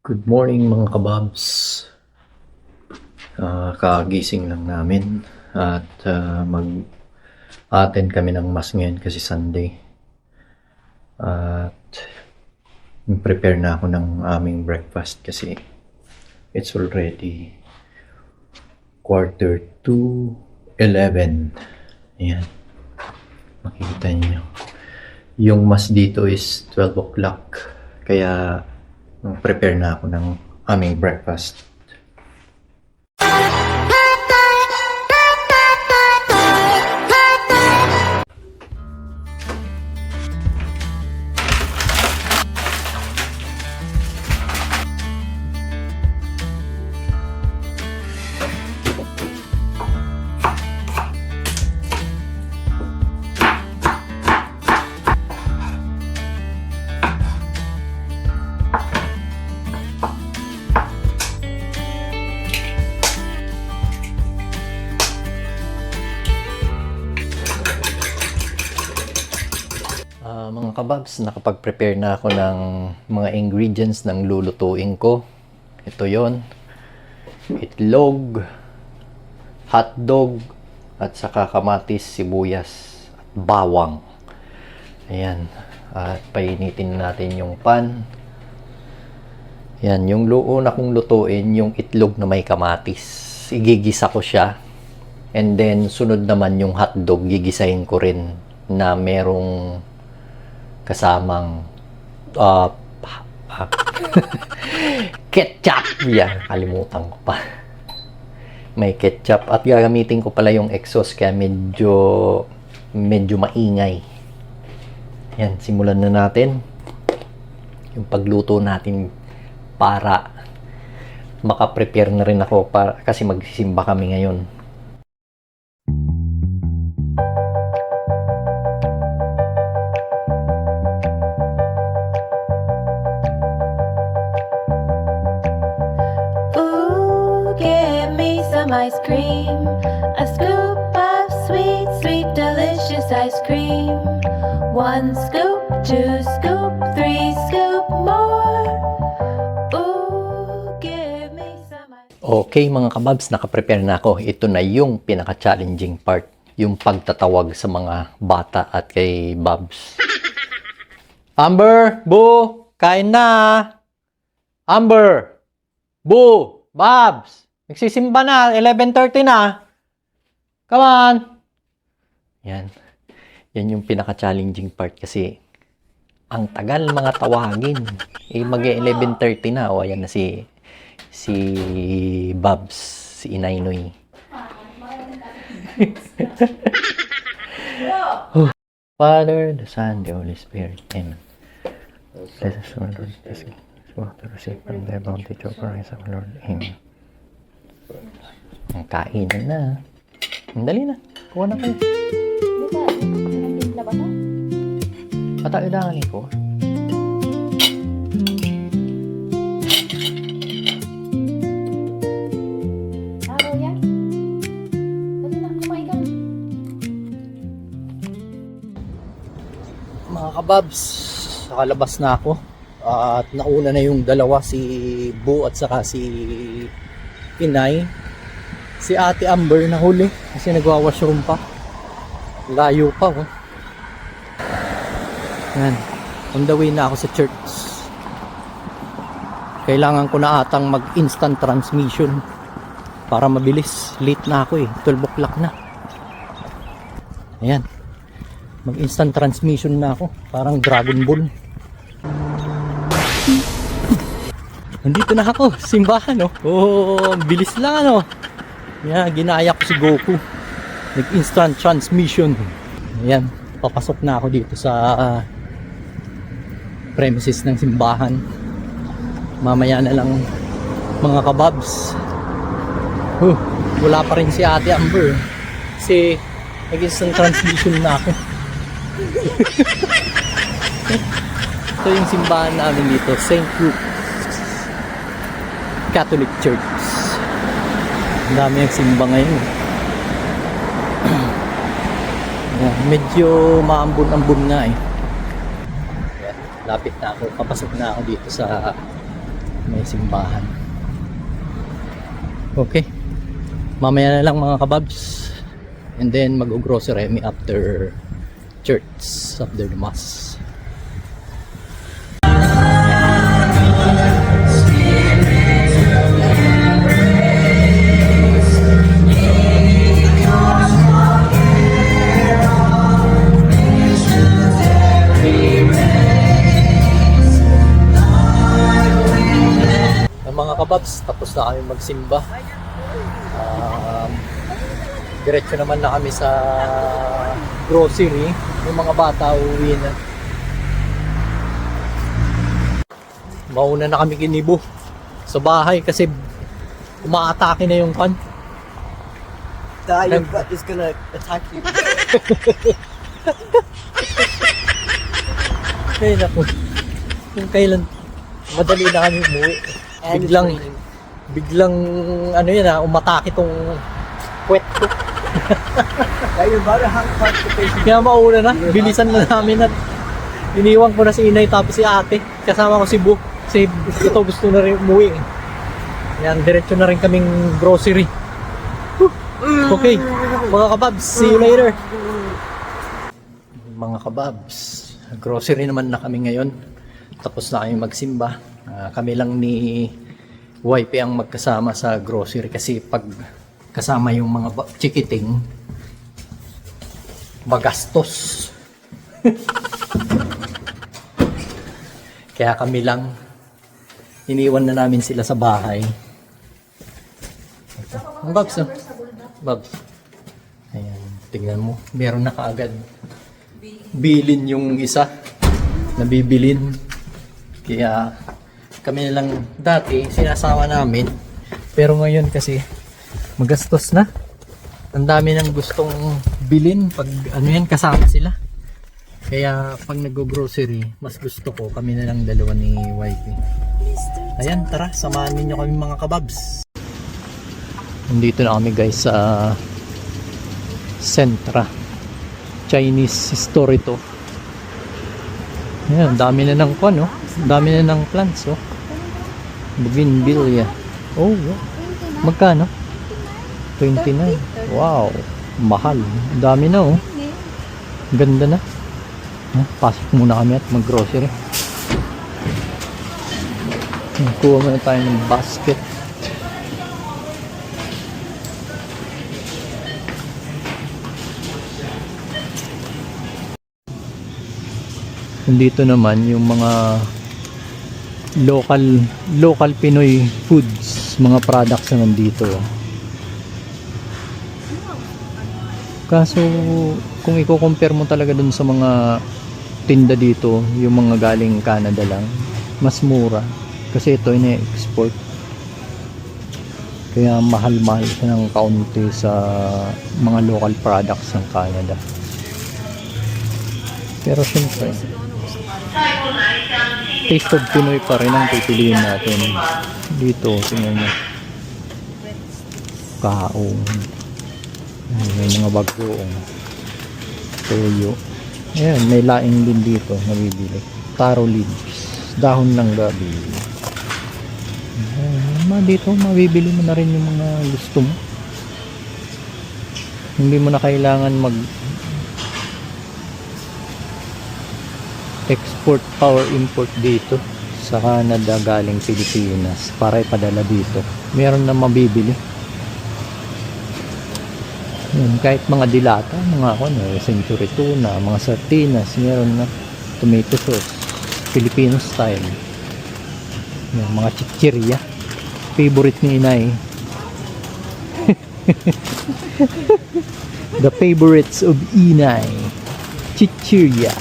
Good morning mga kababs. Kagising lang namin at mag-attend kami ng mass ngayon kasi Sunday. At prepare na ako ng aming breakfast kasi it's already 11:45. Ayan. Makikita niyo. Yung mass dito is 12 o'clock. Kaya prepare na ako ng aming breakfast. Mga kababs, nakapag-prepare na ako ng mga ingredients ng lulutuin ko. Ito yon: itlog, hotdog, at saka kamatis, sibuyas, at bawang. Ayan. At painitin natin yung pan. Yan, yung una kong lutuin, yung itlog na may kamatis. Igigisa ko siya. And then, sunod naman yung hotdog, gigisahin ko rin na merong kasamang ketchup. Yan, kalimutan ko pa. May ketchup. At gagamitin ko pala yung exhaust kaya medyo maingay. Yan, simulan na natin yung pagluto natin para makaprepare na rin ako kasi magsisimba kami ngayon. Ice cream, a scoop of sweet, sweet, delicious ice cream. 1 scoop, 2 scoop, 3 scoop more. Ooh, give me some ice cream. Okay mga kababs, nakaprepare na ako. Ito na yung pinaka-challenging part, yung pagtatawag sa mga bata at kay Babs. Amber, Boo, kain na. Amber, Boo, Babs, nagsisimba na, 11:30 na. Come on. Yan. Yan yung pinaka-challenging part kasi ang tagal mga tawagin. Mag-11:30 na. O, ayan na si Babs, si Inay Noy. Father, the Son, the Holy Spirit. Amen. Let us Lord, this water receive from the bounty of Christ our Lord. Amen. Ang kainan na. Ang dali na. Kuha na kayo. Patay-udangan ko. Araw yan. Dali na, kumain ka. Mga kababs, nakalabas na ako. At nauna na yung dalawa, si Bo at saka si Inay. Si Ate Amber nahuli kasi nagwa-washroom pa. Layo pa, oh. Yan. On the way na ako sa church. Kailangan ko na atang mag-instant transmission para mabilis. Late na ako eh. 12 o'clock na. Ayan. Mag-instant transmission na ako. Parang Dragon Ball. Nandito na ako. Simbahan, oh. Oh, bilis lang, ano. Yan, ginaya ko si Goku. Nag-instant transmission. Ayan, papasok na ako dito sa premises ng simbahan. Mamaya na lang mga kababs. Wala pa rin si Ate Amber. Kasi nag-instant transmission na ako. Ito yung simbahan namin dito, St. Luke Catholic Church. Ang dami ang simba ngayon. Medyo maambon-ambon nga eh. Lapit na ako, papasok na ako dito sa may simbahan. Okay, mamaya na lang mga kababs, and then mag-grocery kami after church, after the mass. Mga kababs, tapos na kami magsimba. Diretso naman na kami sa grocery. Yung mga bata uuwi na. Mauna na kami kinibo sa bahay kasi umaatake na yung kan. Your butt is gonna attack you. Ay naku, kung kailan madali na kami umuwi. And it's Biglang raining. biglang ano yun umatake tong puwet ko. Yeah, you're about to have constipation. Kaya mauna na, bilisan na namin at iniwan ko na si inay tapos si ate. Kasama ko si Bu. Kasi ito gusto na rin umuwi. Yan, diretso na rin kaming grocery. Okay, mga kababs, see you later. Mga kababs, grocery naman na kami ngayon. Tapos na kami magsimba. Kami lang ni YP ang magkasama sa grocery kasi pag kasama yung mga chikiting, magastos. Kaya kami lang, iniwan na namin sila sa bahay. Ang Babs, no? Babs. Ayan, tingnan mo. Meron na kaagad. Bilin yung isa. Nabibilin. Kaya kami na lang dati, sinasama namin. Pero ngayon kasi, magastos na. Ang dami nang gustong bilin pag ano yan, kasama sila. Kaya pag nag-grocery, mas gusto ko kami na lang dalawa ni YP. Ayan, tara, samahan ninyo kami mga kababs. Nandito na kami guys sa Sentra. Chinese store ito. Ayan, dami na ng kwan, oh. Dami na ng plants, oh. Bougainvillea. Oh, wow. Magkano? 29. Wow, mahal. Dami na, oh. Ganda na. Pasok muna kami at mag-grocery. Kuha muna tayo ng basket. Dito naman yung mga local Pinoy foods, mga products na nandito. Kaso kung i-compare mo talaga dun sa mga tinda dito, yung mga galing Canada lang, mas mura kasi ito ina-export. Kaya mahal-mahal siya ng kaunti sa mga local products ng Canada. Pero syempre, taste of Pinoy pa rin ang pipiliin natin. Dito, tingnan mo. Kaong. May mga bagoong. Toyo. Ayan, may laing din dito. Nabibili. Taro leaves. Dahon ng gabi. Ayan, dito, mabibili mo na rin yung mga gusto mo. Hindi mo na kailangan export power import dito sa Canada galing Pilipinas para ipadala dito. Meron na mabibili. Yan, kahit mga dilata, mga century tuna, mga sardinas, meron na tomato sauce, Filipino style. Yan, mga chichirya. Favorite ni Inay. The favorites of Inay. Chichirya.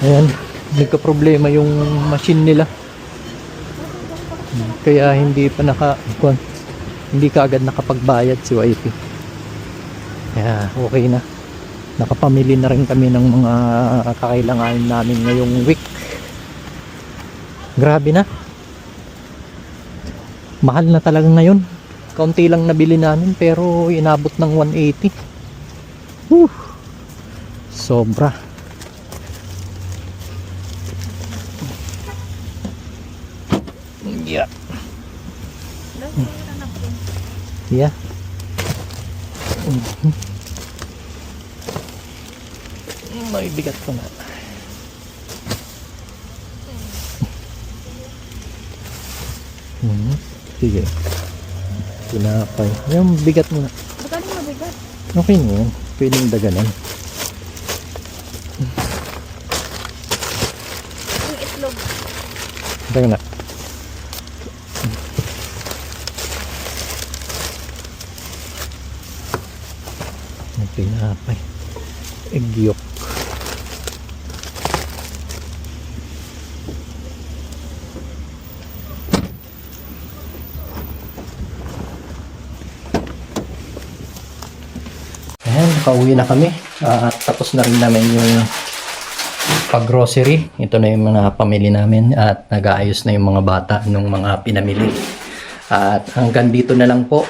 Ayan, nagka-problema yung machine nila. Kaya hindi pa hindi ka agad nakapagbayad si YP. Kaya okay na. Nakapamili na rin kami ng mga kakailanganin namin ngayong week. Grabe na. Mahal na talaga ngayon. Kaunti lang nabili namin pero inabot ng 180. Whew. Sobra. Yeah. Yeah. May bigat ko na. Sige. Tinapay. Yung bigat mo na. Bakit mo mabigat? Okay na yan. Pwedeng daganan. Yung itlog. Dagan na. Yung tinapay. Egg yolk. Ayan, nakauwi na kami. At tapos na rin namin yung pag-grocery. Ito na yung mga pamili namin at nag-aayos na yung mga bata ng mga pinamili. At hanggang dito na lang po.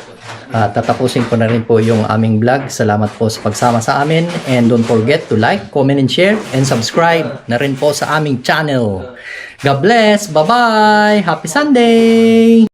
At tatapusin ko na rin po yung aming vlog. Salamat po sa pagsama sa amin. And don't forget to like, comment, and share. And subscribe na rin po sa aming channel. God bless! Bye-bye! Happy Sunday!